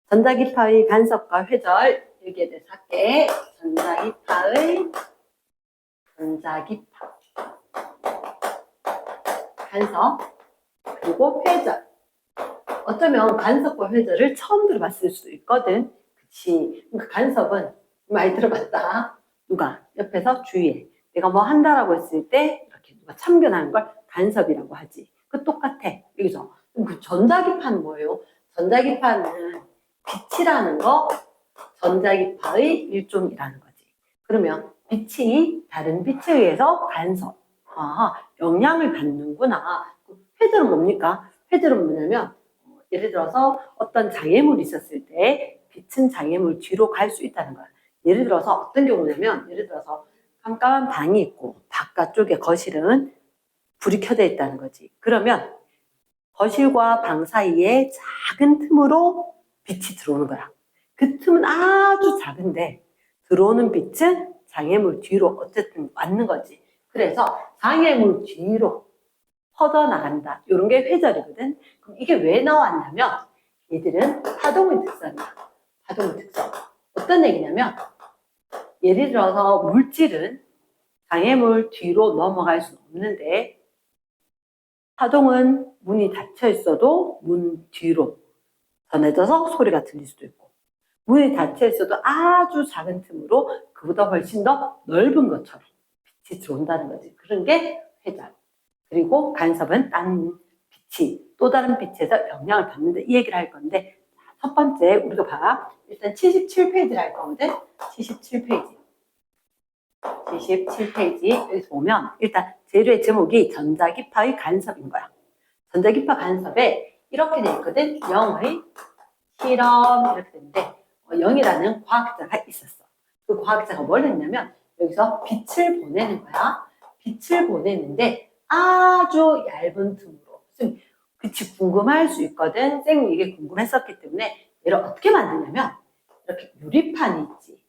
전자기파의 간섭과 회절 여기에 대해서 할게. 전자기파 간섭 그리고 회절. 어쩌면 간섭과 회절을 처음 들어봤을 수도 있거든. 그치? 그러니까 간섭은 많이 들어봤다. 누가 옆에서 주위에 내가 뭐 한다라고 했을 때 이렇게 누가 참견하는 걸 간섭이라고 하지. 그 똑같아. 여기서 그 전자기파는 뭐예요? 전자기파는 빛이라는 거 전자기파의 일종이라는 거지. 그러면 빛이 다른 빛에 의해서 간섭, 영향을 받는구나. 회절은 뭡니까? 회절은 뭐냐면 예를 들어서 어떤 장애물이 있었을 때 빛은 장애물 뒤로 갈 수 있다는 거야. 예를 들어서 어떤 경우냐면 예를 들어서 깜깜한 방이 있고 바깥쪽에 거실은 불이 켜져 있다는 거지. 그러면 거실과 방 사이에 작은 틈으로 빛이 들어오는 거야. 그 틈은 아주 작은데 들어오는 빛은 장애물 뒤로 어쨌든 왔는 거지. 그래서 장애물 뒤로 뻗어나간다. 이런 게 회절이거든. 그럼 이게 왜 나왔냐면 얘들은 파동의 특성이야. 파동의 특성. 어떤 얘기냐면 예를 들어서 물질은 장애물 뒤로 넘어갈 수는 없는데 파동은 문이 닫혀 있어도 문 뒤로 전해져서 소리가 들릴 수도 있고 문이 닫혀 있어도 아주 작은 틈으로 그보다 훨씬 더 넓은 것처럼 빛이 들어온다는 거지. 그런 게 회절. 그리고 간섭은 딴 빛이 또 다른 빛에서 영향을 받는데 이 얘기를 할 건데 첫 번째 우리가 봐. 일단 77페이지를 할 거거든. 77페이지. 77페이지 여기서 보면 일단 재료의 제목이 전자기파의 간섭인 거야. 전자기파 간섭에 이렇게 돼 있거든. 0의 실험 이렇게 되는데 0이라는 과학자가 있었어. 그 과학자가 뭘 했냐면 여기서 빛을 보내는 거야. 빛을 보내는데 아주 얇은 틈으로. 빛이 궁금할 수 있거든. 쌤이 이게 궁금했었기 때문에 얘를 어떻게 만드냐면 이렇게 유리판이 있지.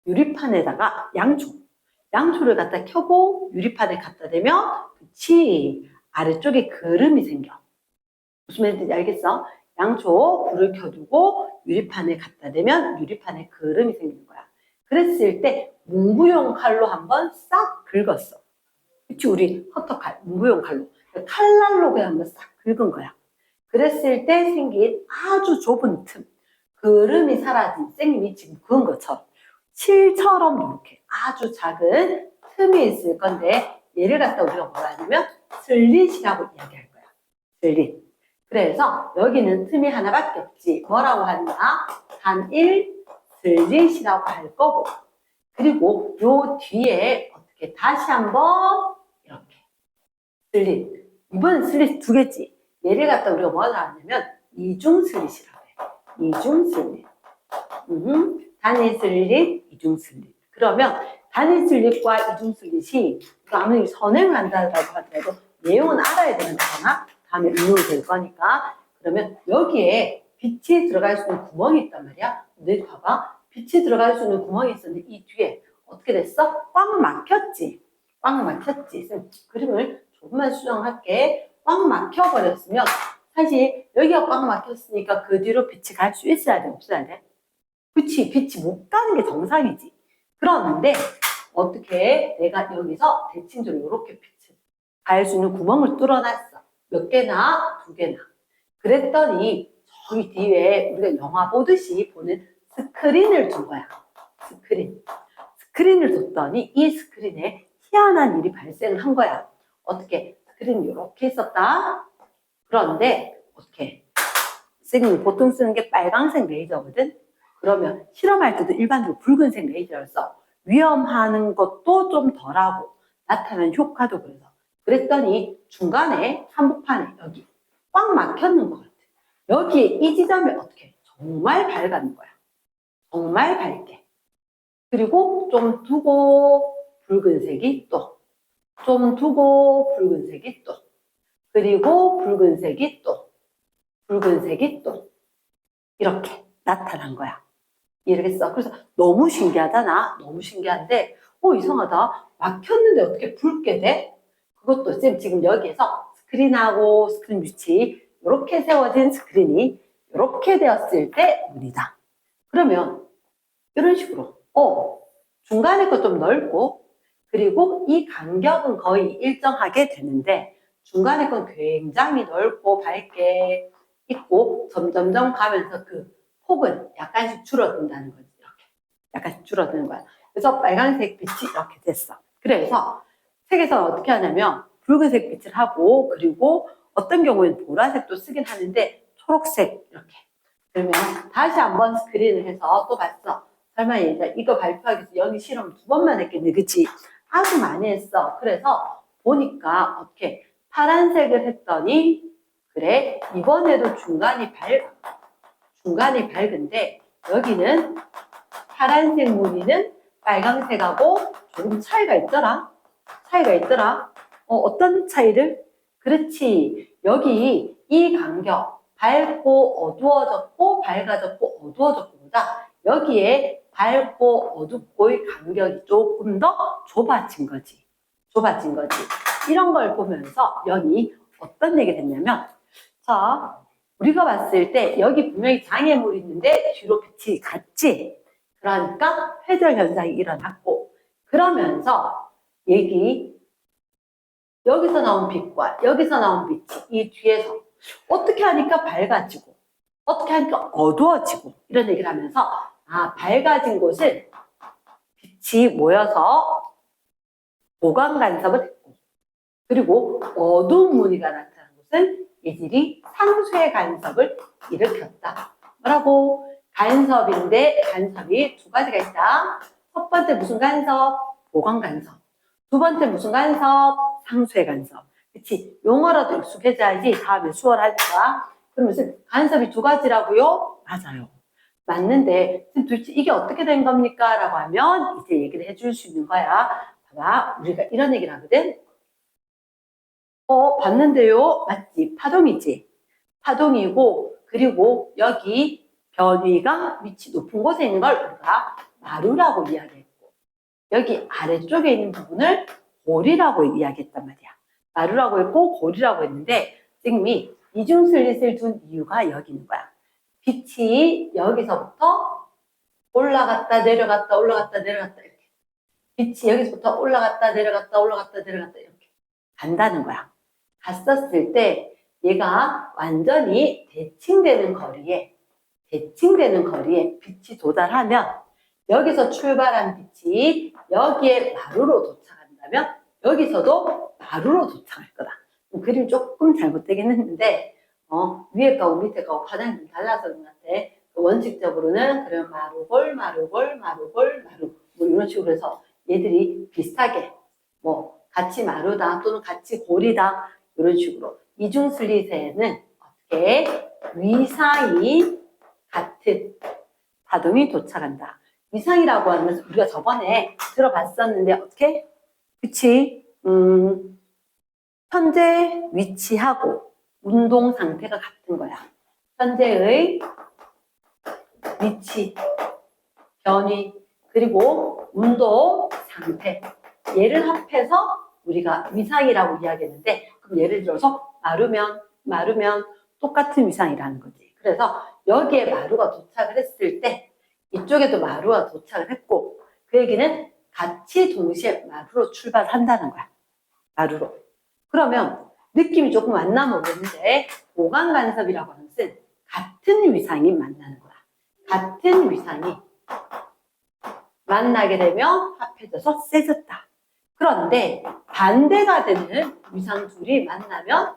유리판에다가 양초를 갖다 켜고 유리판에 갖다 대면 빛이 아래쪽에 그름이 생겨. 무슨 말인지 알겠어? 양초 불을 켜두고 유리판에 갖다 대면 유리판에 그름이 생기는 거야. 그랬을 때 문구용 칼로 한번 싹 긁었어. 그치? 우리 커터칼, 문구용 칼로. 칼날로 그냥 한번 싹 긁은 거야. 그랬을 때 생긴 아주 좁은 틈. 그름이 사라진 쌤이 지금 그은 것처럼 실처럼 이렇게 아주 작은 틈이 있을 건데 얘를 갖다 우리가 뭐라 하냐면 슬릿이라고 이야기할 거야. 슬릿. 그래서 여기는 틈이 하나밖에 없지. 뭐라고 하냐? 단일 슬릿이라고 할 거고. 그리고 요 뒤에 어떻게 다시 한번 이렇게 슬릿. 이번엔 슬릿 두 개지. 얘를 갖다 우리가 뭐라 하냐면 이중 슬릿이라고 해. 이중 슬릿. 단일 슬릿, 이중 슬릿. 그러면 단일 슬릿과 이중 슬릿이 아무리 선행을 한다고 하더라도 내용은 알아야 되는 거잖아. 다음에 응용이 될 거니까. 그러면 여기에 빛이 들어갈 수 있는 구멍이 있단 말이야. 너희 봐봐. 빛이 들어갈 수 있는 구멍이 있었는데 이 뒤에 어떻게 됐어? 꽉 막혔지. 꽉 막혔지. 그림을 조금만 수정할게. 꽉 막혀버렸으면 사실 여기가 꽉 막혔으니까 그 뒤로 빛이 갈 수 있어야 돼? 없어야 돼? 그치, 빛이 못 가는 게 정상이지. 그런데 어떻게 내가 여기서 대칭적으로 이렇게 빛을 갈 수 있는 구멍을 뚫어놨어. 몇 개나? 두 개나. 그랬더니 저기 뒤에 우리가 영화 보듯이 보는 스크린을 둔 거야. 스크린을 뒀더니 이 스크린에 희한한 일이 발생을 한 거야. 어떻게? 스크린이 이렇게 있었다. 그런데 어떻게? 선생님이 보통 쓰는 게 빨간색 레이저거든. 그러면 실험할 때도 일반적으로 붉은색 레이저를 써. 위험하는 것도 좀 덜하고 나타나는 효과도 그래서. 그랬더니 중간에 한복판에 여기 꽉 막혔는 것 같아. 여기에 이 지점이 어떻게? 정말 밝은 거야. 정말 밝게. 그리고 좀 두고 붉은색이 또. 좀 두고 붉은색이 또. 그리고 붉은색이 또. 붉은색이 또. 이렇게 나타난 거야. 이해겠어? 그래서 너무 신기하잖아. 너무 신기한데 이상하다. 막혔는데 어떻게 붉게 돼? 그것도 쌤 지금 여기에서 스크린하고 스크린 위치 이렇게 세워진 스크린이 이렇게 되었을 때 문이다. 그러면 이런 식으로 중간에 거 좀 넓고 그리고 이 간격은 거의 일정하게 되는데 중간에 건 굉장히 넓고 밝게 있고 점점점 가면서 그 폭은 약간씩 줄어든다는 거지. 이렇게 약간씩 줄어드는 거야. 그래서 빨간색 빛이 이렇게 됐어. 그래서 책에서 어떻게 하냐면 붉은색 빛을 하고 그리고 어떤 경우에는 보라색도 쓰긴 하는데 초록색 이렇게. 그러면 다시 한번 스크린을 해서 또 봤어. 설마 얘가 이거 발표하기 위해서 여기 실험 2번만 했겠네, 그치? 아주 많이 했어. 그래서 보니까 어떻게 파란색을 했더니 그래 이번에도 중간이 밝은데 여기는 파란색 무늬는 빨강색하고 조금 차이가 있더라. 어떤 차이를? 그렇지. 여기 이 간격 밝고 어두워졌고 밝아졌고 어두워졌고보다 여기에 밝고 어둡고의 간격이 조금 더 좁아진 거지. 이런 걸 보면서 연이 어떤 얘기를 했냐면 자, 우리가 봤을 때 여기 분명히 장애물이 있는데 뒤로 빛이 갔지. 그러니까 회절 현상이 일어났고 그러면서 여기서 나온 빛과 여기서 나온 빛이 이 뒤에서 어떻게 하니까 밝아지고 어떻게 하니까 어두워지고 이런 얘기를 하면서 밝아진 곳은 빛이 모여서 보강 간섭을 했고 그리고 어두운 무늬가 나타난 곳은 이들이 상쇄 간섭을 일으켰다. 뭐라고? 간섭인데 간섭이 두 가지가 있다. 첫 번째 무슨 간섭? 보강 간섭. 두 번째 무슨 간섭? 상쇄 간섭. 그치? 용어라도 익숙해져야지 다음에 수월하니까. 그러면서 간섭이 두 가지라고요? 맞아요. 맞는데 도대체 이게 어떻게 된 겁니까? 라고 하면 이제 얘기를 해줄 수 있는 거야. 봐봐. 우리가 이런 얘기를 하거든. 봤는데요? 맞지? 파동이지? 파동이고 그리고 여기 변위가 위치 높은 곳에 있는 걸 우리가 마루라고 이야기했고 여기 아래쪽에 있는 부분을 골이라고 이야기했단 말이야. 마루라고 했고 골이라고 했는데 지금이 이중슬릿을 둔 이유가 여기 있는 거야. 빛이 여기서부터 올라갔다 내려갔다 올라갔다 내려갔다 이렇게 빛이 여기서부터 올라갔다 내려갔다 올라갔다 내려갔다 이렇게 간다는 거야. 갔었을 때 얘가 완전히 대칭되는 거리에 빛이 도달하면 여기서 출발한 빛이 여기에 마루로 도착한다면 여기서도 마루로 도착할 거다. 그림 조금 잘못되긴 했는데 위에 가고 밑에 가고 파장이 좀 달라서 그런 것 같아. 원칙적으로는 그런 마루 뭐 이런 식으로 해서 얘들이 비슷하게 뭐 같이 마루다 또는 같이 골이다 이런 식으로 이중슬릿에는 어떻게 위상이 같은 파동이 도착한다. 위상이라고 하는 것은 우리가 저번에 들어봤었는데 어떻게? 그치? 현재 위치하고 운동 상태가 같은 거야. 현재의 위치, 변위, 그리고 운동 상태. 얘를 합해서 우리가 위상이라고 이야기했는데 그럼 예를 들어서 마루면 똑같은 위상이라는 거지. 그래서 여기에 마루가 도착을 했을 때 이쪽에도 마루가 도착을 했고 그 얘기는 같이 동시에 마루로 출발한다는 거야. 마루로. 그러면 느낌이 조금 왔나 모르겠는데 보강 간섭이라고 하는 것은 같은 위상이 만나는 거야. 같은 위상이 만나게 되면 합해져서 세졌다. 그런데 반대가 되는 위상 둘이 만나면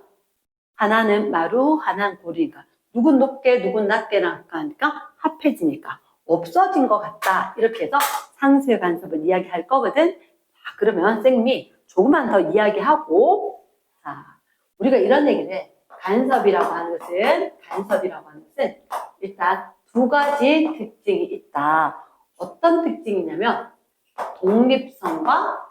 하나는 마루, 하나는 골이니까 누군 높게, 누군 낮게 나가니까 합해지니까 없어진 것 같다. 이렇게 해서 상쇄 간섭을 이야기할 거거든. 자, 그러면 쌤이 조금만 더 이야기하고 자, 우리가 이런 얘기를 해. 간섭이라고 하는 것은 일단 두 가지 특징이 있다. 어떤 특징이냐면 독립성과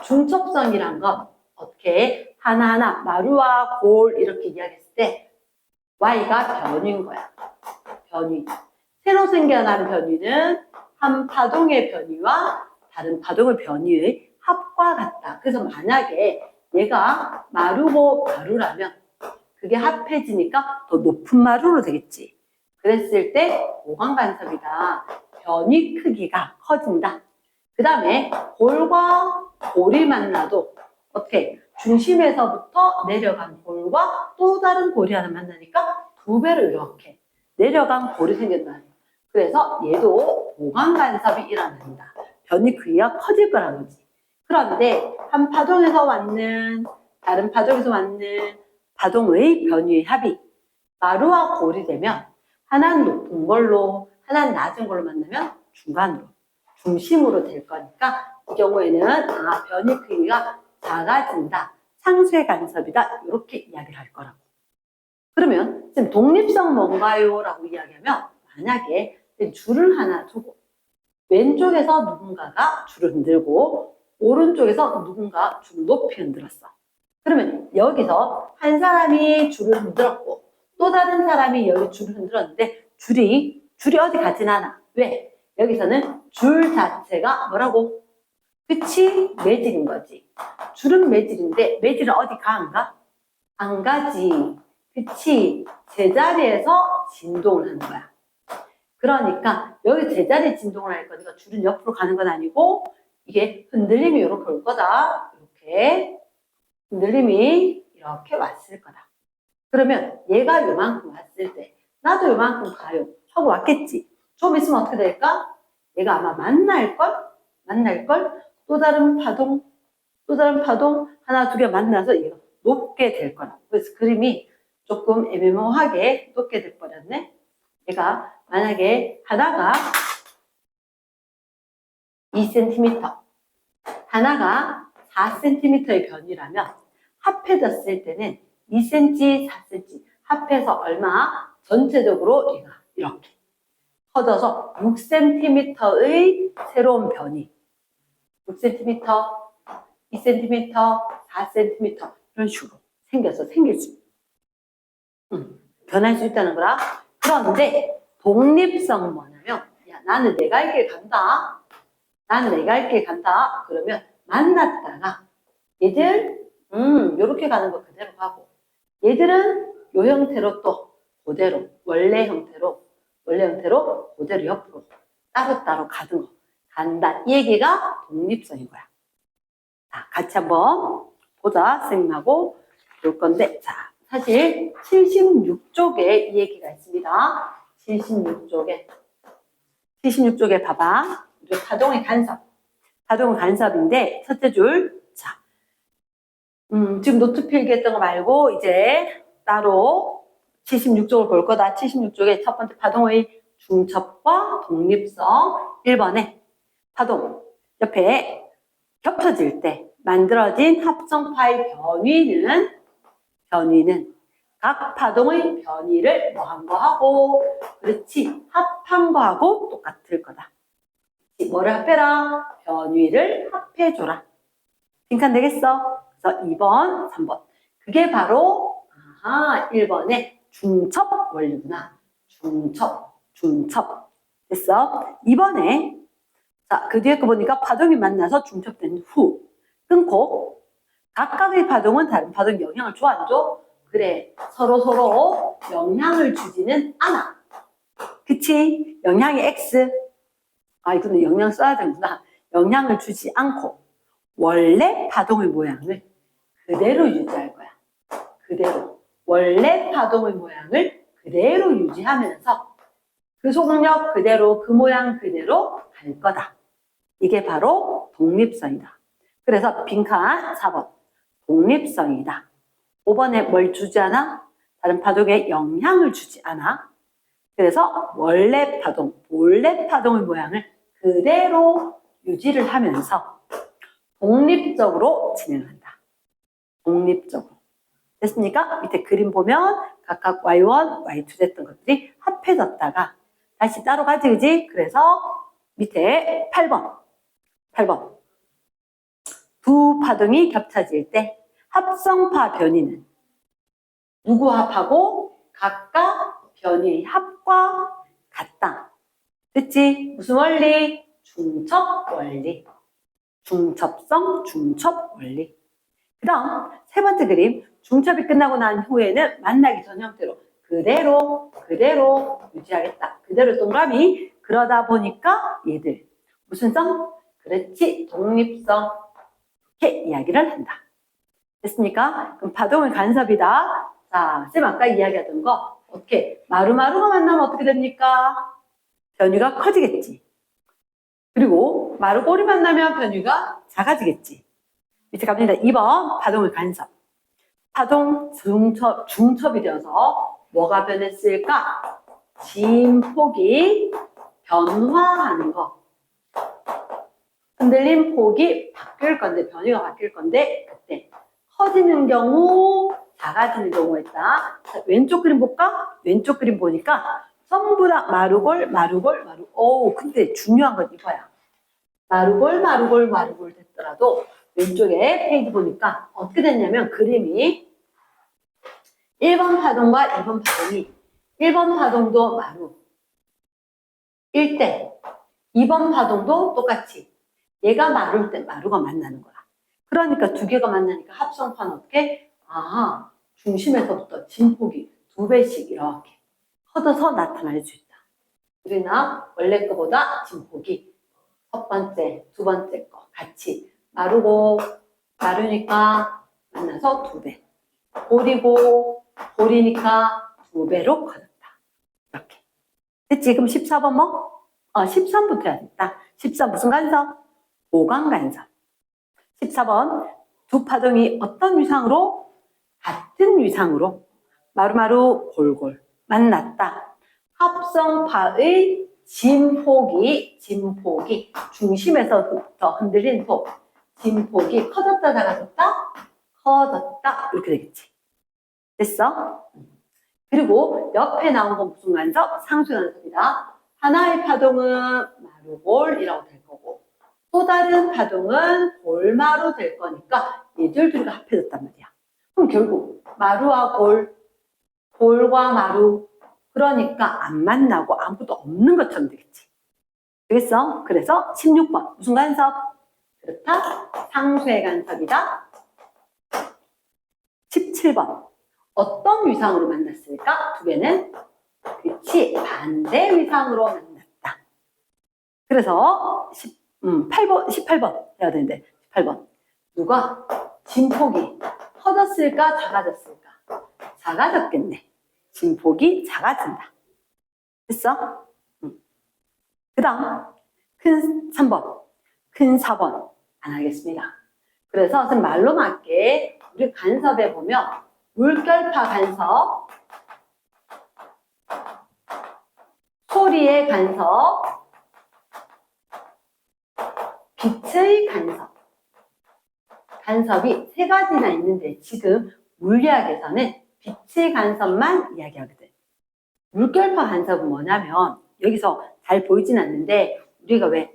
중첩성이란 건 어떻게 하나하나 마루와 골 이렇게 이야기했을 때 Y가 변위인 거야. 변위. 새로 생겨나는 변위는 한 파동의 변위와 다른 파동의 변위의 합과 같다. 그래서 만약에 얘가 마루고 마루라면 그게 합해지니까 더 높은 마루로 되겠지. 그랬을 때 보강간섭이다. 변이 크기가 커진다. 그 다음에 볼과 볼이 만나도 어떻게 중심에서부터 내려간 볼과 또 다른 볼이 하나 만나니까 두 배로 이렇게 내려간 볼이 생긴다. 그래서 얘도 보강간섭이 일어난다. 변이 크기가 커질 거란 거지. 그런데 한 파동에서 왔는 다른 파동에서 왔는 파동의 변위의 합이 마루와 골이 되면 하나는 높은 걸로 하나는 낮은 걸로 만나면 중간으로 중심으로 될 거니까 이 경우에는 변이 크기가 작아진다. 상쇄 간섭이다. 이렇게 이야기를 할 거라고. 그러면 지금 독립성 뭔가요? 라고 이야기하면 만약에 줄을 하나 두고 왼쪽에서 누군가가 줄을 흔들고 오른쪽에서 누군가 줄을 높이 흔들었어. 그러면 여기서 한 사람이 줄을 흔들었고 또 다른 사람이 여기 줄을 흔들었는데 줄이 어디 가진 않아. 왜? 여기서는 줄 자체가 뭐라고? 그치? 매질인 거지. 줄은 매질인데 매질은 어디 가? 안 가? 안 가지. 그치? 제자리에서 진동을 하는 거야. 그러니까 여기 제자리 진동을 할 거니까 줄은 옆으로 가는 건 아니고 이게 흔들림이 이렇게 올 거다. 이렇게 흔들림이 이렇게 왔을 거다. 그러면 얘가 요만큼 왔을 때 나도 요만큼 가요 하고 왔겠지. 좀 있으면 어떻게 될까? 얘가 아마 만날걸? 또 다른 파동 하나 두 개 만나서 얘가 높게 될 거라. 그래서 그림이 조금 애매모호하게 높게 될 뻔했네. 얘가 만약에 하나가 2cm, 하나가 4cm의 변이라면 합해졌을 때는 2cm, 4cm 합해서 얼마? 전체적으로 얘가 이렇게 커져서 6cm의 새로운 변이 6cm, 2cm, 4cm 이런 식으로 생길 수 변할 수 있다는 거라. 그런데 독립성 뭐냐면 야 나는 내 갈 길 간다. 그러면 만났다가 얘들 요렇게 가는 거 그대로 가고 얘들은 요 형태로 또 그대로 원래 형태로 그대로 옆으로 따로따로 가는 거 간다. 이 얘기가 독립성인 거야. 자, 같이 한번 보자. 선생님하고 볼 건데 자 사실 76쪽에 이 얘기가 있습니다. 76쪽에 봐봐. 우리 파동의 간섭인데 첫째 줄. 자, 지금 노트 필기했던 거 말고 이제 따로 76쪽을 볼 거다. 76쪽에 첫 번째 파동의 중첩과 독립성 1번에 파동 옆에 겹쳐질 때 만들어진 합성파의 변위는 각 파동의 변위를 뭐한 거하고 그렇지 합한 거하고 똑같을 거다. 뭐를 합해라? 변위를 합해줘라. 빈칸 되겠어? 그래서 2번, 3번. 그게 바로 1번의 중첩 원리구나. 중첩. 됐어? 2번에 자, 그 뒤에 거 보니까 파동이 만나서 중첩된 후 끊고 각각의 파동은 다른 파동에 영향을 줘 안 줘? 그래, 서로 영향을 주지는 않아. 그치? 영향이 X. 이거는 영향 써야 되는구나. 영향을 주지 않고 원래 파동의 모양을 그대로 유지할 거야. 원래 파동의 모양을 그대로 유지하면서 그 속력 그대로, 그 모양 그대로 갈 거다. 이게 바로 독립성이다. 그래서 빈칸 4번. 독립성이다. 5번에 뭘 주지 않아? 다른 파동에 영향을 주지 않아. 그래서 원래 파동의 모양을 그대로 유지를 하면서 독립적으로 진행한다. 독립적으로. 됐습니까? 밑에 그림 보면 각각 Y1, Y2 됐던 것들이 합해졌다가 다시 따로 가지, 그지? 그래서 밑에 8번. 두 파동이 겹쳐질 때 합성파 변이는 누구 합하고 각각 변이의 합과 같다. 됐지? 무슨 원리? 중첩 원리. 중첩성, 중첩 원리. 그 다음 세 번째 그림, 중첩이 끝나고 난 후에는 만나기 전 형태로 그대로 유지하겠다. 그대로 동그라미. 그러다 보니까 얘들 무슨 성? 그렇지, 독립성. 이렇게 이야기를 한다. 됐습니까? 그럼 파동의 간섭이다. 자, 쌤 아까 이야기하던 거 어떻게 마루마루가 만나면 어떻게 됩니까? 변위가 커지겠지. 그리고 마루골이 만나면 변위가 작아지겠지. 이제 갑니다. 2번 파동의 간섭. 파동 중첩이 되어서 뭐가 변했을까? 진폭이 변화하는 거. 흔들림 폭이 바뀔 건데, 변위가 바뀔 건데, 그때 커지는 경우, 작아지는 경우가 있다. 자, 왼쪽 그림 볼까? 왼쪽 그림 보니까 전부 다 마루골. 오, 근데 중요한 건 이거야. 마루골 됐더라도 왼쪽에 페이지 보니까 어떻게 됐냐면 그림이 1번 파동과 2번 파동이 1번 파동도 마루 1대 2번 파동도 똑같이 얘가 마루일 때 마루가 만나는 거야. 그러니까 두 개가 만나니까 합성판 어떻게? 아, 중심에서부터 진폭이 2배씩 이렇게 커져서 나타날 수 있다. 우리나 원래 거보다 진폭이 첫 번째, 두 번째 거 같이 마루니까 만나서 2배. 골이니까 2배로 커졌다. 이렇게. 됐지? 그럼 14번 뭐? 13부터 해야겠다. 13 무슨 간섭? 보강 간섭. 14번 두 파동이 어떤 위상으로? 같은 위상으로 마루마루 골골 만났다. 합성파의 진폭이 중심에서부터 흔들린 폭 진폭이 커졌다 작아졌다? 커졌다 이렇게 되겠지. 됐어? 그리고 옆에 나온 건 무슨 간섭? 상수 간섭이다. 하나의 파동은 마루골이라고 될 거고 또 다른 파동은 골마루 될 거니까 얘들 둘이가 합해졌단 말이야. 그럼 결국 마루와 골과 마루 그러니까 안 만나고 아무것도 없는 것처럼 되겠지. 되겠어? 그래서 16번 무슨 간섭? 그렇다. 상수의 간섭이다. 17번 어떤 위상으로 만났을까? 두 개는 그치 반대 위상으로 만났다. 그래서 18번 해야 되는데 18번 누가 진폭이 커졌을까 작아졌을까? 작아졌겠네. 진폭이 작아진다. 됐어? 그 다음 큰 3번 큰 4번 안 하겠습니다. 그래서 선생님 말로 맞게 우리 간섭에 보면 물결파 간섭 소리의 간섭 빛의 간섭이 세 가지나 있는데 지금 물리학에서는 빛의 간섭만 이야기하거든. 물결파 간섭은 뭐냐면 여기서 잘 보이진 않는데 우리가 왜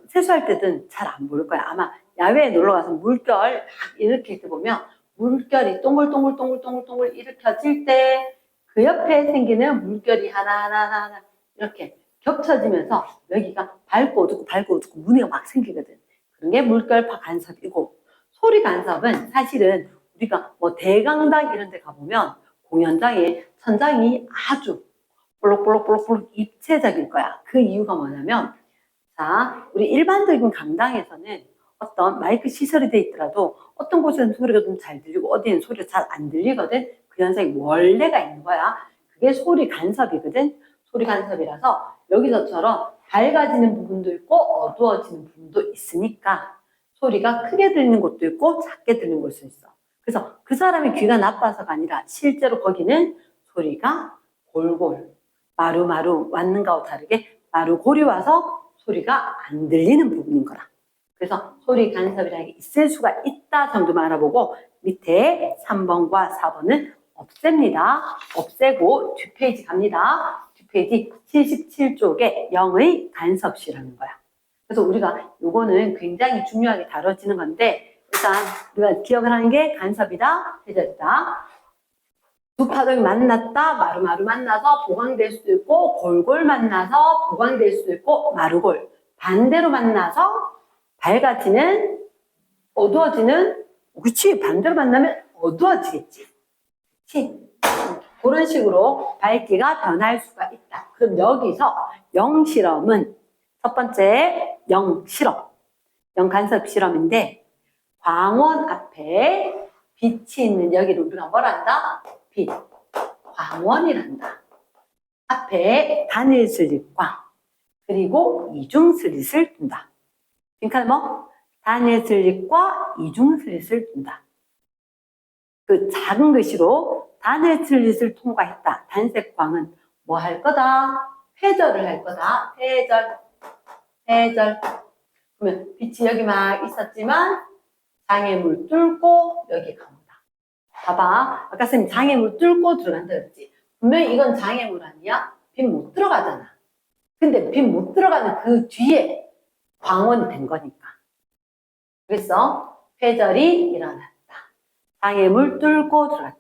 세수할 때든 잘 안 보일 거야. 아마 야외에 놀러 가서 물결 막 이렇게 보면 물결이 동글동글 일으켜질 때 그 옆에 생기는 물결이 하나하나 이렇게 겹쳐지면서 여기가 밝고 어둡고 무늬가 막 생기거든. 그런 게 물결파 간섭이고 소리 간섭은 사실은 우리가 뭐 대강당 이런 데 가보면 공연장에 천장이 아주 볼록볼록 입체적일 거야. 그 이유가 뭐냐면 자, 우리 일반적인 강당에서는 어떤 마이크 시설이 돼 있더라도 어떤 곳에는 소리가 좀 잘 들리고 어디는 소리가 잘 안 들리거든. 그 현상이 원래가 있는 거야. 그게 소리 간섭이거든. 소리 간섭이라서 여기서처럼 밝아지는 부분도 있고 어두워지는 부분도 있으니까 소리가 크게 들리는 곳도 있고 작게 들리는 곳도 있어. 그래서 그 사람의 귀가 나빠서가 아니라 실제로 거기는 소리가 골골 마루마루 왔는 거와 다르게 마루골이 와서 소리가 안 들리는 부분인 거라. 그래서 소리 간섭이라는 게 있을 수가 있다 정도만 알아보고 밑에 3번과 4번은 없앱니다. 없애고 뒷페이지 갑니다. 뒷페이지 77쪽에 0의 간섭시라는 거야. 그래서 우리가 요거는 굉장히 중요하게 다뤄지는 건데 일단 우리가 기억을 하는 게 간섭이다, 해저이다. 두 파동이 만났다, 마루마루 만나서 보강될 수도 있고 골골 만나서 보강될 수도 있고 마루골 반대로 만나서 밝아지는 어두워지는 그렇지. 반대로 만나면 어두워지겠지. 그렇지? 그런 식으로 밝기가 변할 수가 있다. 그럼 여기서 영실험은 첫 번째 영실험, 영간섭 실험인데 광원 앞에 빛이 있는 여기를 우리가 뭐라 한다? 빛, 광원이란다. 앞에 단일 슬릿과 그리고 이중 슬릿을 둔다. 그러니까 뭐 단일 슬릿과 이중 슬릿을 둔다. 그 작은 글씨로 단일 슬릿을 통과했다. 단색광은 뭐 할 거다? 회절을 할 거다. 회절. 그러면 빛이 여기 막 있었지만 장애물 뚫고 여기 갑니다. 봐봐. 아까 선생님 장애물 뚫고 들어간다 그랬지. 분명히 이건 장애물 아니야? 빛 못 들어가잖아. 근데 빛 못 들어가는 그 뒤에 광원이 된 거니까. 그래서 회절이 일어났다. 장애물 뚫고 들어갔다.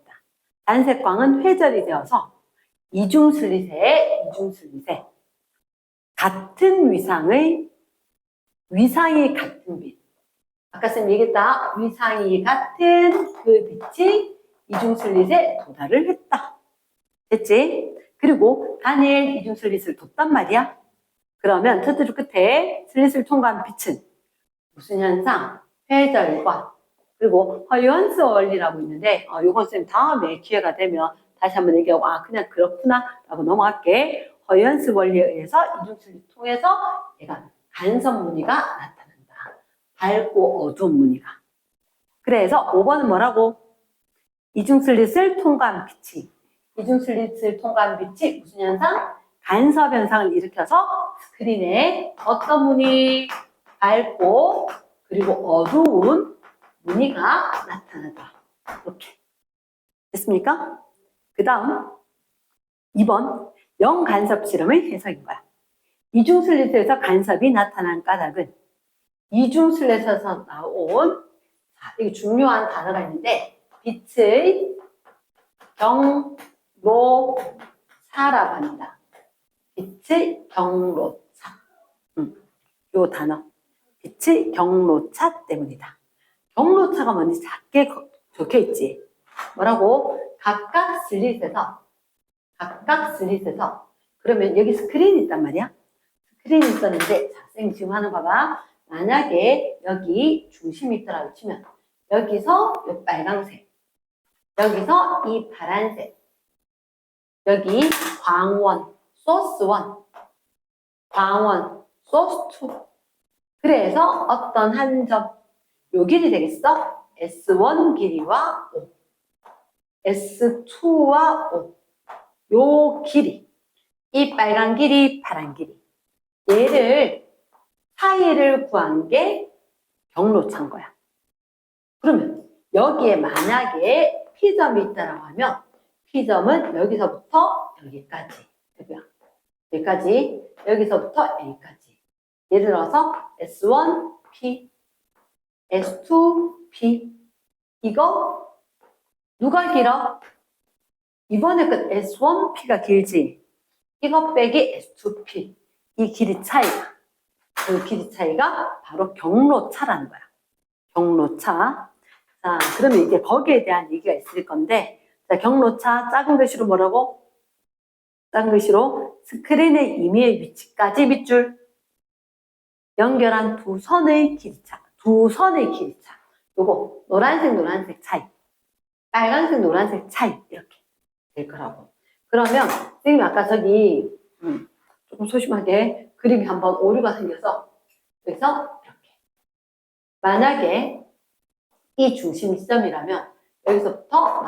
단색광은 회절이 되어서 이중슬릿에 같은 위상이 같은 빛. 아까 선생님 얘기했다. 위상이 같은 그 빛이 이중슬릿에 도달을 했다. 됐지? 그리고 단일 이중슬릿을 뒀단 말이야. 그러면 저쪽 끝에 슬릿을 통과한 빛은 무슨 현상? 회절과 그리고 허이언스 원리라고 있는데 요건 선생님 다음에 기회가 되면 다시 한번 얘기하고 그냥 그렇구나 라고 넘어갈게. 허이언스 원리에 의해서 이중슬릿 통해서 얘가 간섭 무늬가 나타난다. 밝고 어두운 무늬가. 그래서 5번은 뭐라고? 이중슬릿을 통과한 빛이 무슨 현상? 간섭 현상을 일으켜서 스크린에 어떤 무늬? 밝고 그리고 어두운 무늬가 나타나다. 이렇게. 됐습니까? 그 다음 2번 영간섭 실험의 해석인 거야. 이중슬릿에서 간섭이 나타난 까닭은 이중슬릿에서 나온 이게 중요한 단어가 있는데 빛의 경로차라고 합니다. 빛의 경로차. 요 단어. 빛의 경로차 때문이다. 경로차가 뭔지 작게 적혀 있지. 뭐라고? 각각 슬릿에서 그러면 여기 스크린이 있단 말이야. 스크린이 있었는데 자, 선생님 지금 하는 거 봐봐. 만약에 여기 중심이 있더라고 치면 여기서 이 빨강색, 여기서 이 파란색, 여기 광원, 소스 1, 광원, 소스 2. 그래서 어떤 한 점, 요 길이 되겠어? S1 길이와 O, S2와 O, 요 길이, 이 빨간 길이, 파란 길이, 얘를 사이를 구한 게 경로차인 거야. 그러면 여기에 만약에 P점이 있다라고 하면 P점은 여기서부터 여기까지, 여기까지, 여기서부터 여기까지. 예를 들어서 S1P, S2P. 이거 누가 길어? 이번에 그 S1P가 길지. 이거 빼기 S2P. 이 길이 차이가. 그 길이 차이가 바로 경로차라는 거야. 경로차. 자, 그러면 이제 거기에 대한 얘기가 있을 건데, 자, 경로차 작은 글씨로 뭐라고? 작은 글씨로 스크린의 임의의 위치까지 밑줄. 연결한 두 선의 길이차. 요거 노란색 차이, 빨간색 노란색 차이 이렇게 될 거라고. 그러면 선생님이 아까 저기 조금 소심하게 그림이 한번 오류가 생겨서 여기서 이렇게 만약에 이 중심 지점이라면 여기서부터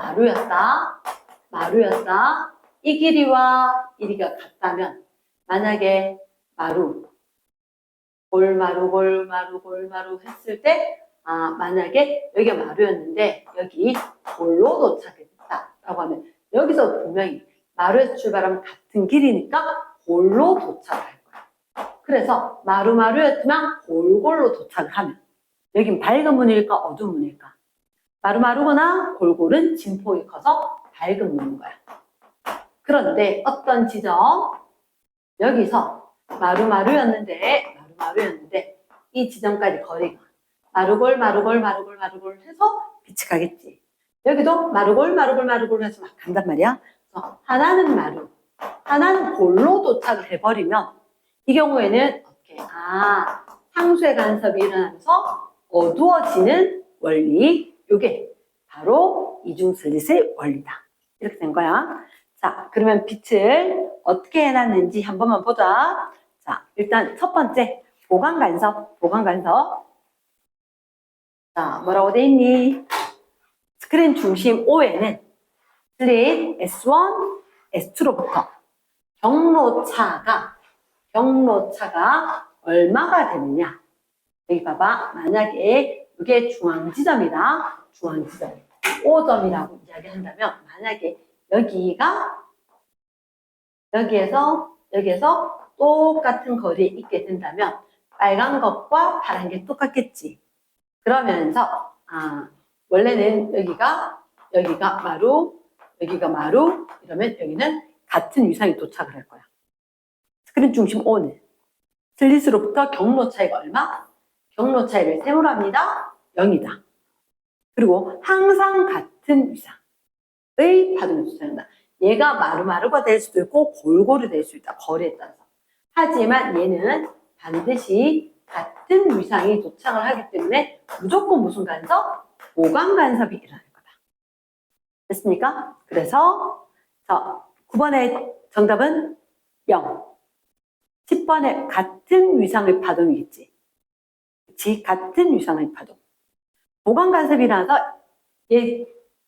마루였다. 이 길이와 이 길이가 같다면 만약에 골마루 했을 때 만약에 여기가 마루였는데 여기 골로 도착했다라고 하면 여기서 분명히 마루에서 출발하면 같은 길이니까 골로 도착을 할 거야. 그래서 마루였지만 골골로 도착을 하면 여긴 밝은 무늬일까 어두운 무늬일까? 마루거나 골골은 진폭이 커서 밝은 무늬인 거야. 그런데 어떤 지점 여기서 마루였는데 이 지점까지 거리가 마루골 해서 빛이 가겠지. 여기도 마르골 해서 막 간단 말이야. 그래서 하나는 마루, 하나는 골로 도착을 해버리면 이 경우에는 어떻게? 상수의 간섭이 일어나면서 어두워지는 원리. 이게 바로 이중슬릿의 원리다. 이렇게 된 거야. 자, 그러면 빛을 어떻게 해놨는지 한 번만 보자. 자, 일단 첫 번째 보강 간섭. 자, 뭐라고 돼 있니? 스크린 중심 O에는 슬릿 S1, S2로부터 경로차가 얼마가 되느냐? 여기 봐봐. 만약에 이게 중앙지점이다. 중앙지점. O점이라고 이야기한다면 만약에 여기에서 똑같은 거리에 있게 된다면 빨간 것과 파란 게 똑같겠지. 그러면서 원래는 여기가 마루, 여기가 마루 이러면 여기는 같은 위상이 도착을 할 거야. 스크린 중심 O는 슬릿으로부터 경로 차이가 얼마? 경로 차이를 세모로 합니다. 0이다. 그리고 항상 같은 위상의 파동이 도착한다. 얘가 마루마루가 될 수도 있고 골고루 될 수 있다. 거리에 따라서. 하지만 얘는 반드시 같은 위상이 도착을 하기 때문에 무조건 무슨 간섭? 보강 간섭이 일어날 거다. 됐습니까? 그래서 9번의 정답은 0. 10번에 같은 위상의 파동이겠지. 그치? 같은 위상의 파동. 보강 간섭이 일어나서 얘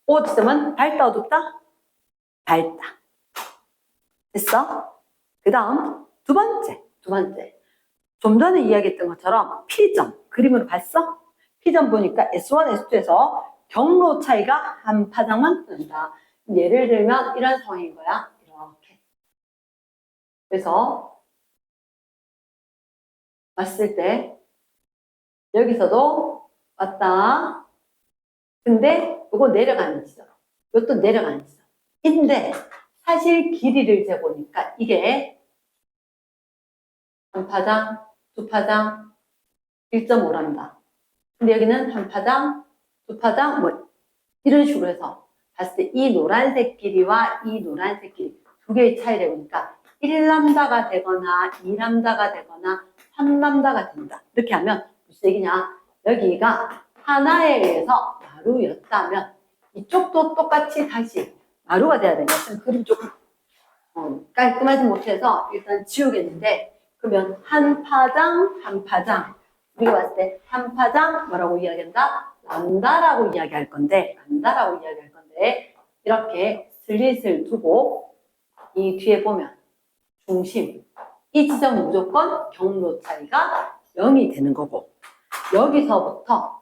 O점은 밝다 어둡다? 밝다. 됐어? 그 다음 두 번째. 좀 전에 이야기했던 것처럼 P점 그림으로 봤어? P점 보니까 S1, S2에서 경로 차이가 한 파장만 난다. 예를 들면 이런 상황인 거야. 이렇게. 그래서 왔을 때 여기서도 왔다. 근데 이거 내려가는 지점. 이것도 내려가는 지점. 근데 사실 길이를 재보니까 이게 한 파장, 두 파장, 1.5란다. 근데 여기는 한 파장, 두 파장, 뭐 이런 식으로 해서 봤을 때 이 노란색 길이와 이 노란색 길이 두 개의 차이를 보니까 1람다가 되거나 2람다가 되거나 3람다가 된다. 이렇게 하면 무슨 얘기냐? 여기가 하나에 의해서 마루였다면 이쪽도 똑같이 다시 마루가 돼야 되는 것은 그림 조금 깔끔하지 못해서 일단 지우겠는데 그러면 한 파장 우리가 봤을 때 한 파장 뭐라고 이야기한다? 람다라고 이야기할 건데 이렇게 슬릿을 두고 이 뒤에 보면 중심 이 지점은 무조건 경로 차이가 0이 되는 거고 여기서부터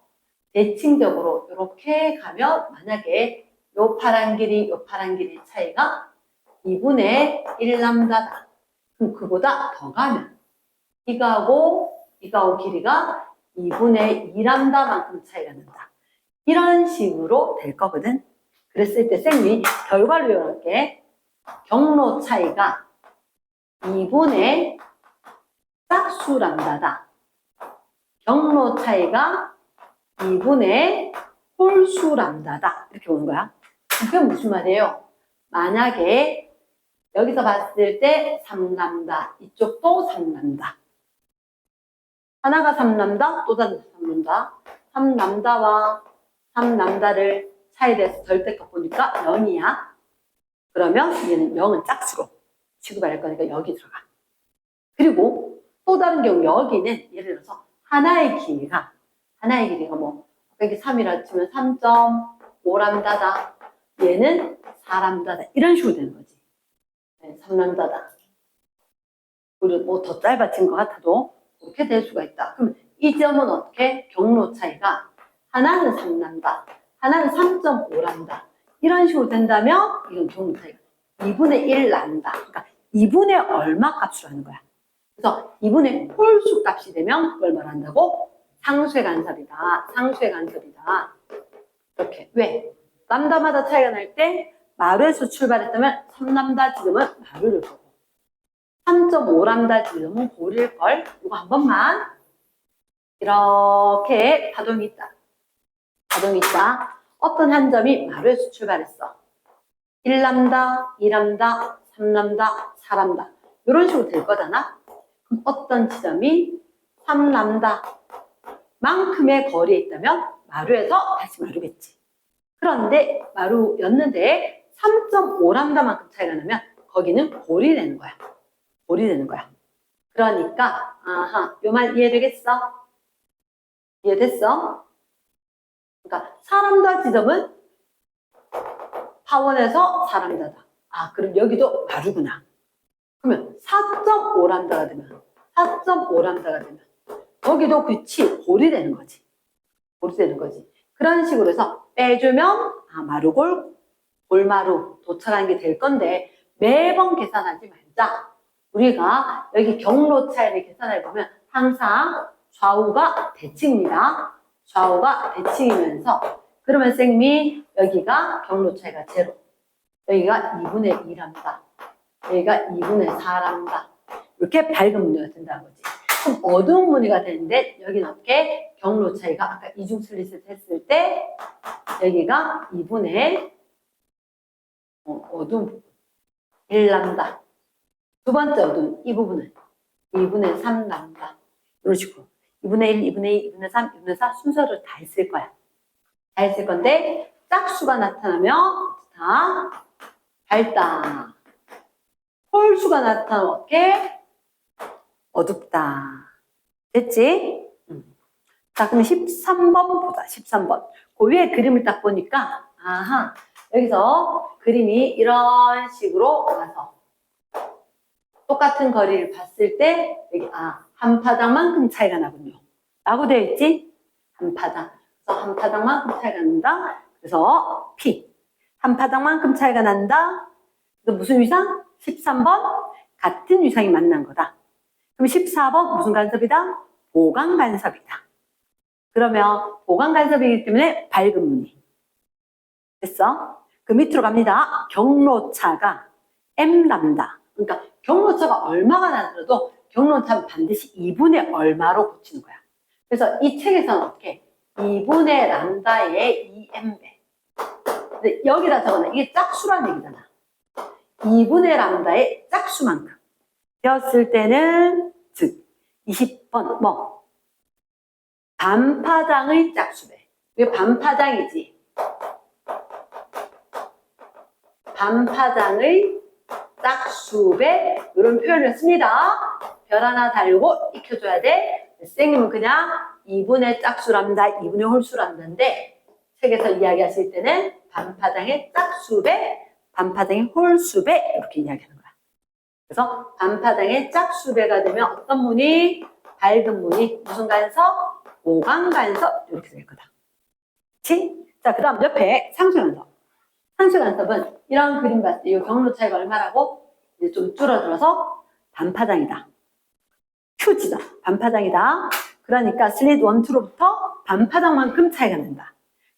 대칭적으로 이렇게 가면 만약에 요 파란 길이 차이가 2분의 1람다다. 그럼 그보다 더 가면 이거하고 길이가 2분의 2람다만큼 차이가 난다. 이런 식으로 될 거거든. 그랬을 때 쌤이 결과를 이렇게 경로 차이가 2분의 짝수 람다다. 경로 차이가 2분의 홀수 람다다. 이렇게 오는 거야. 그게 무슨 말이에요? 만약에 여기서 봤을 때 3람다, 이쪽도 3람다. 하나가 3람다, 또 다른 3람다. 3람다와 3람다를 차이에서 절대값 보니까 0이야. 그러면 얘는 0은 짝수로 취급할 거니까 여기 들어가. 그리고 또 다른 경우 여기는 예를 들어서 하나의 길이가 뭐 여기 3이라 치면 3.5람다다. 얘는 4람다다. 이런 식으로 되는 거지. 3람다다. 그리고 뭐 더 짧아진 것 같아도 그렇게 될 수가 있다. 그럼 이 점은 어떻게? 경로 차이가 하나는 3람다, 하나는 3.5람다. 이런 식으로 된다면 이건 경로 차이가 2분의 1람다. 그러니까 2분의 얼마 값으로 하는 거야. 그래서 2분의 홀수 값이 되면 그걸 말한다고? 상수의 간섭이다. 이렇게. 왜? 람다마다 차이가 날 때 마루에서 출발했다면 3람다 지점은 마루를 보고 3.5람다 지점은 고릴걸. 이거 한 번만. 이렇게 파동이 있다. 어떤 한 점이 마루에서 출발했어. 1람다, 2람다, 3람다, 4람다. 이런 식으로 될 거잖아. 그럼 어떤 지점이 3람다만큼의 거리에 있다면 마루에서 다시 마루겠지. 그런데 마루였는데 3.5람다만큼 차이가 나면 거기는 볼이 되는 거야. 볼이 되는 거야. 그러니까 아하, 요 말 이해되겠어? 이해됐어? 그러니까 4람다 지점은 파원에서 4람다다. 아, 그럼 여기도 마루구나. 그러면 4.5람다가 되면 4.5람다가 되면 거기도 그치 볼이 되는 거지. 볼이 되는 거지. 그런 식으로 해서 빼주면 아, 마루골, 골마루 도착하는 게 될 건데 매번 계산하지 말자. 우리가 여기 경로 차이를 계산해 보면 항상 좌우가 대칭입니다. 좌우가 대칭이면서 그러면 쌤이 여기가 경로 차이가 제로, 여기가 2분의 2람다, 여기가 2분의 4람다 이렇게 밝은 무늬가 된다는 거지. 그럼 어두운 무늬가 되는데 여기는 어떻게 경로 차이가 아까 이중 슬릿을 했을 때 여기가 2분의 어두운 부분 1람다, 두 번째 어두운 이 부분은 2분의 3람다 이런 식으로 2분의 1, 2분의 2, 2분의 3, 2분의 4 순서를 다 했을 거야. 다 했을 건데 짝수가 나타나면 다 밝다. 홀수가 나타나면 어떻게? 어둡다. 됐지? 자, 그럼 13번 보자. 13번. 그 위에 그림을 딱 보니까 아하, 여기서 그림이 이런 식으로 와서 똑같은 거리를 봤을 때 여기 한 파장만큼 차이가 나군요. 라고 되어 있지? 한 파장. 그래서 한 파장만큼 차이가 난다. 그래서 P. 한 파장만큼 차이가 난다. 그래서 무슨 위상? 13번 같은 위상이 만난 거다. 그럼 14번 무슨 간섭이다? 보강 간섭이다. 그러면 보강 간섭이기 때문에 밝은 무늬. 됐어? 그 밑으로 갑니다. 경로차가 M람다. 그러니까 경로차가 얼마가 나더라도 경로차는 반드시 2분의 얼마로 고치는 거야. 그래서 이 책에서는 어떻게? 2분의 람다의 2m배. 근데 여기다 적어놔. 이게 짝수란 얘기잖아. 2분의 람다의 짝수만큼 되었을 때는 즉 20번 반파장의 짝수배. 이게 반파장이지. 반파장의 짝수배 이런 표현을 씁니다. 별 하나 달고 익혀줘야 돼. 선생님은 그냥 2분의 짝수람다, 2분의 홀수람다인데 책에서 이야기하실 때는 반파장의 짝수배, 반파장의 홀수배 이렇게 이야기하는 거야. 그래서 반파장의 짝수배가 되면 어떤 무늬? 밝은 무늬, 무슨 간섭? 보강 간섭 이렇게 될 거다. 그치? 자, 그 다음 옆에 상수 간섭. 상수 간섭은 이런 그림 봤을 때 이 경로 차이가 얼마라고? 이제 좀 줄어들어서 반파장이다. Q지다. 반파장이다. 그러니까 슬릿 1, 2로부터 반파장만큼 차이가 난다.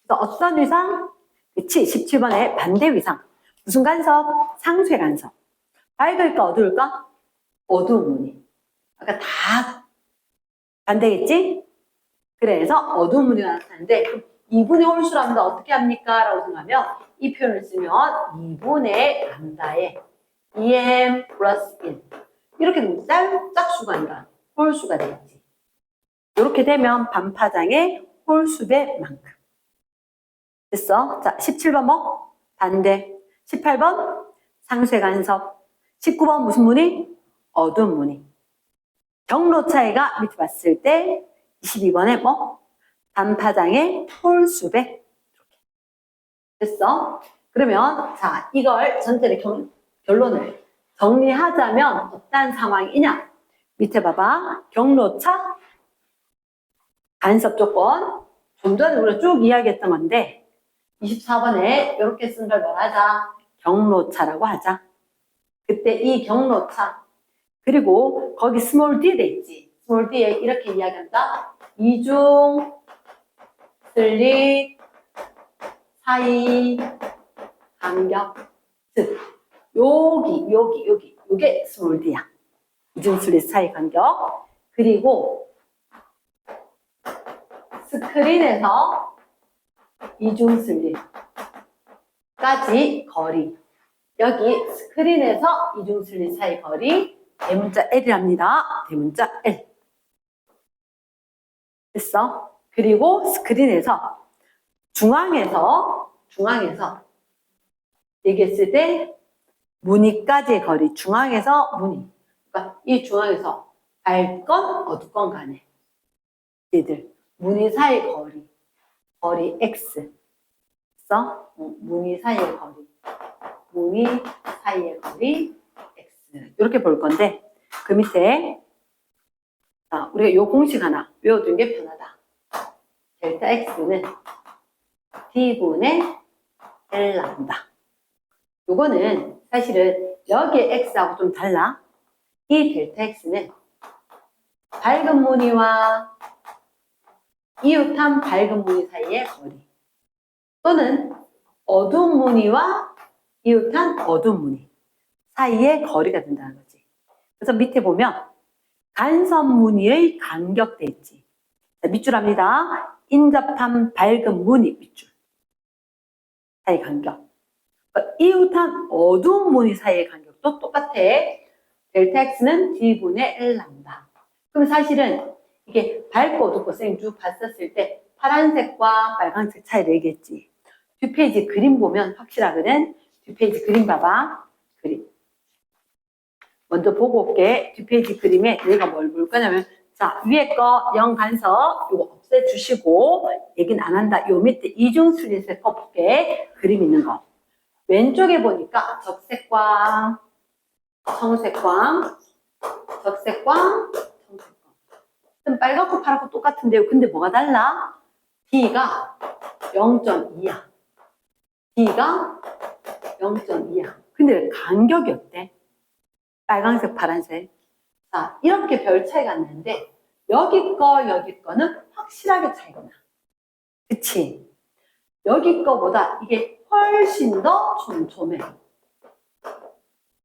그래서 어떤 위상? 그치? 17번의 반대 위상. 무슨 간섭? 상수의 간섭. 밝을까 어두울까? 어두운 무늬. 아까 다 반대겠지? 그래서 어두운 무늬가 나타나는데 2분의 홀수람다 어떻게 합니까? 라고 생각하면 이 표현을 쓰면 2분의 람다에 2m 플러스 1 이렇게 되면 짝수가 아니라 홀수가 되겠지. 이렇게 되면 반파장의 홀수배만큼. 됐어? 자, 17번 뭐? 반대. 18번 상수의 간섭. 19번 무슨 무늬? 어두운 무늬. 경로 차이가 밑에 봤을 때 22번에 뭐? 반파장의 홀수배. 됐어? 그러면 자, 이걸 전체의 결론을 정리하자면 어떤 상황이냐? 밑에 봐봐. 경로차 간섭 조건. 좀 전에 우리가 쭉 이야기했던 건데 24번에 이렇게 쓴 걸 뭘 하자? 경로차라고 하자. 그때 이 경로차 그리고 거기 스몰 d 돼 있지. 스몰 d에 이렇게 이야기한다. 이중 슬릿 사이 간격. 즉 요게 스몰 d야. 이중 슬릿 사이 간격. 그리고 스크린에서 이중슬릿까지 거리. 여기 스크린에서 이중슬릿 사이 거리 대문자 L이랍니다. 대문자 L. 됐어? 그리고 스크린에서 중앙에서 얘기했을 때 무늬까지의 거리. 중앙에서 무늬. 그러니까 이 중앙에서 밝건 어둡건 간에 얘들 무늬 사이 거리 X. 됐어? 무늬 사이의 거리. 무늬 사이의 거리 X. 이렇게 볼 건데 그 밑에 자, 우리가 요 공식 하나 외워두는 게 편하다. 델타 X는 D분의 L 나온다. 요거는 사실은 여기에 X하고 좀 달라. 이 델타 X는 밝은 무늬와 이웃한 밝은 무늬 사이의 거리 또는 어두운 무늬와 이웃한 어두운 무늬 사이의 거리가 된다는 거지. 그래서 밑에 보면 간섭 무늬의 간격 돼 있지. 자, 밑줄합니다. 인접한 밝은 무늬 밑줄 사이 간격. 그러니까 이웃한 어두운 무늬 사이의 간격도 똑같아. 델타 X는 D분의 L 나온다. 그럼 사실은 이게 밝고 어둡고 쌤 쭉 봤었을 때 파란색과 빨간색 차이를 얘기했지. 뒷페이지 그림 보면 확실하거든. 뒷페이지 그림 봐봐. 그림. 먼저 보고 올게. 뒷페이지 그림에 내가 뭘 볼 거냐면 자, 위에 거 0 간섭 이거 없애주시고 얘기는 안 한다. 요 밑에 이중슬릿에 볼게. 그림 있는 거. 왼쪽에 보니까 적색광, 청색광, 적색광, 청색광. 빨갛고 파랗고 똑같은데요. 근데 뭐가 달라? D가 0.2야. D가 0.2야. 근데 간격이 어때? 빨간색, 파란색. 자, 이렇게 별 차이가 나는데 여기 거는 확실하게 차이가 나. 그치? 여기 거보다 이게 훨씬 더 촘촘해.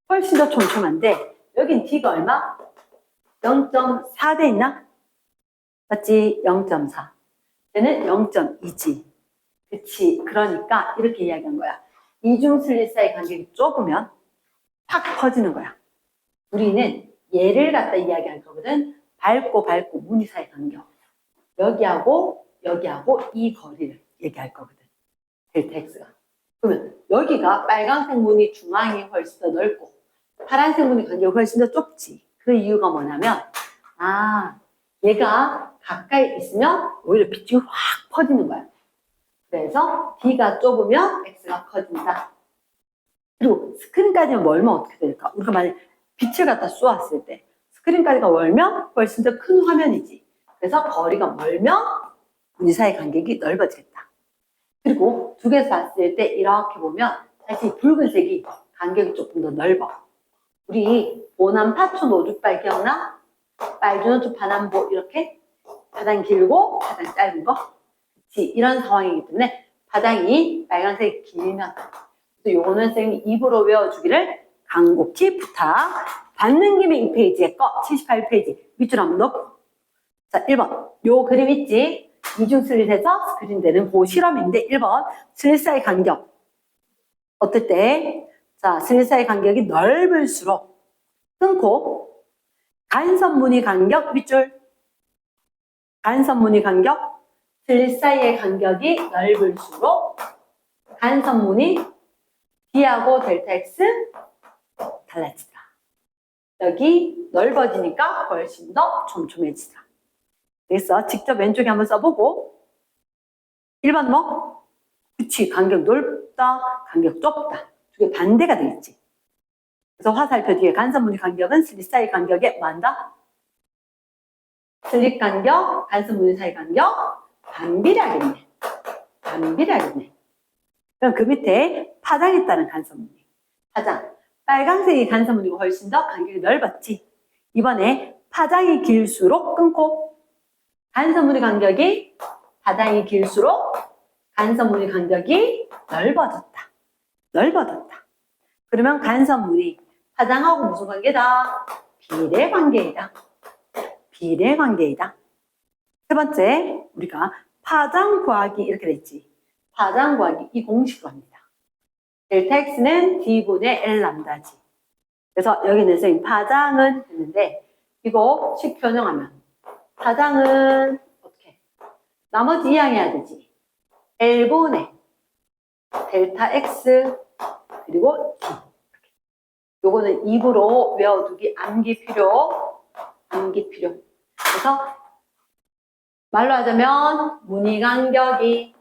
훨씬 더 촘촘한데 여긴 D가 얼마? 0.4 돼 있나? 맞지? 0.4. 얘는 0.2지. 그치? 그러니까 이렇게 이야기한 거야. 이중슬릿 사이 간격이 좁으면 팍 퍼지는 거야. 우리는 얘를 갖다 이야기할 거거든. 밝고 무늬 사이 간격. 여기하고 이 거리를 얘기할 거거든. 델타 X가. 그러면 여기가 빨간색 무늬 중앙이 훨씬 더 넓고 파란색 무늬 간격이 훨씬 더 좁지. 그 이유가 뭐냐면 얘가 가까이 있으면 오히려 빛이 확 퍼지는 거야. 그래서 D가 좁으면 X가 커진다. 그리고 스크린까지는 멀면 어떻게 될까? 우리가 만약 빛을 갖다 쏘았을 때 스크린까지가 멀면 훨씬 더 큰 화면이지. 그래서 거리가 멀면 무늬 사이 간격이 넓어지겠다. 그리고 두 개에서 봤을 때 이렇게 보면 사실 붉은색이 간격이 조금 더 넓어. 우리 보남파초 노죽발 기억나? 빨주노초 파남보 이렇게 파장 길고 파장 짧은 거. 그치? 이런 상황이기 때문에 파장이 빨간색이 길면 또 요거는 선생님이 입으로 외워주기를 간곡히 부탁. 받는 김에 이 페이지에 거 78페이지 밑줄 한번 넣고. 자, 1번 요 그림 있지? 이중 슬릿에서 스크린 되는 그 실험인데 1번 슬릿 사이 간격 어떨 때? 자, 슬릿 사이 간격이 넓을수록 끊고 간섭 무늬 간격 밑줄 간섭 무늬 간격 슬릿 사이의 간격이 넓을수록 간섭 무늬 D하고 델타 X 달라지더라. 여기 넓어지니까 훨씬 더 촘촘해지더라. 그래서 직접 왼쪽에 한번 써보고 1번 뭐? 그치, 간격 넓다, 간격 좁다. 두 개 반대가 되겠지. 그래서 화살표 뒤에 간섭 무늬 간격은 슬릿 사이 간격에 뭐 한다? 슬릿 간격, 간섭 무늬 사이 간격 반비례하겠네. 반비례하겠네. 그럼 그 밑에 파장에 따른 간섭 무늬. 파장. 빨간색이 간섭 무늬가 훨씬 더 간격이 넓었지. 이번에 파장이 길수록 끊고 간섭 무늬 간격이 파장이 길수록 간섭 무늬 간격이 넓어졌다. 넓어졌다. 그러면 간섭 무늬 파장하고 무슨 관계다? 비례 관계이다. 비례 관계이다. 세 번째 우리가 파장 구하기 이렇게 돼 있지. 파장 구하기 이 공식으로 합니다. 델타 X는 D분의 L 람다지. 그래서 여기는 선생님 파장은 했는데 이거 식 변형하면 파장은 어떻게? 나머지 이항해야 되지. L분의 델타 X 그리고 D. 요거는 입으로 외워두기 암기 필요. 그래서 말로 하자면 무늬 간격이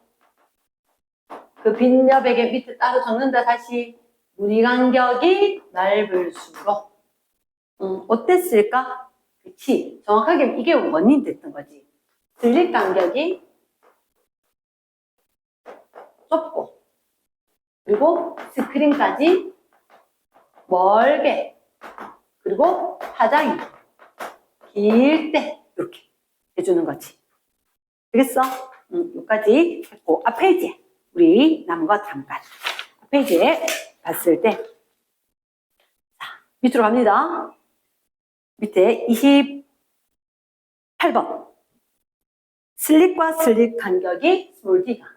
그 빈여백의 밑에 따로 적는다. 다시 무늬 간격이 넓을수록 어땠을까? 그치? 정확하게 이게 원인 됐던 거지. 슬릿 간격이 좁고 그리고 스크린까지 멀게 그리고 파장이 길 때 이렇게 해주는 거지. 되겠어? 여기까지 했고 앞 페이지에 우리 남은 거 잠깐 앞 페이지에 봤을 때 자, 밑으로 갑니다. 밑에 28번 슬릿과 슬릿 간격이 스몰 d가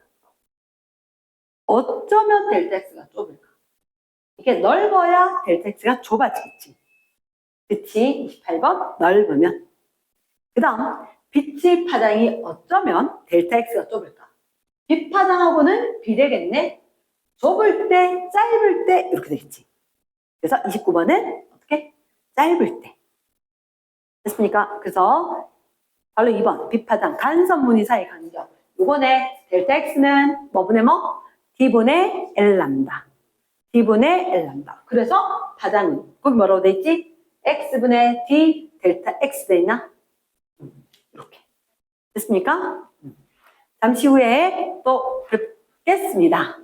어쩌면 델타 X가 좁을까? 이게 넓어야 델타 X가 좁아지겠지. 그치? 28번 넓으면. 그 다음 빛의 파장이 어쩌면 델타 X가 좁을까? 빛 파장하고는 비례겠네. 좁을 때, 짧을 때 이렇게 되겠지. 그래서 29번은 어떻게? 짧을 때. 됐습니까? 그래서 바로 2번 빛 파장 간섭 무늬 사이 간격. 요번에 델타 X는 뭐분의 뭐? D분의 L 람다. D분의 L 람다. 그래서 파장은 거기 뭐라고 돼 있지? X분의 D 델타 X 돼 있나? 이렇게. 됐습니까? 잠시 후에 또 뵙겠습니다.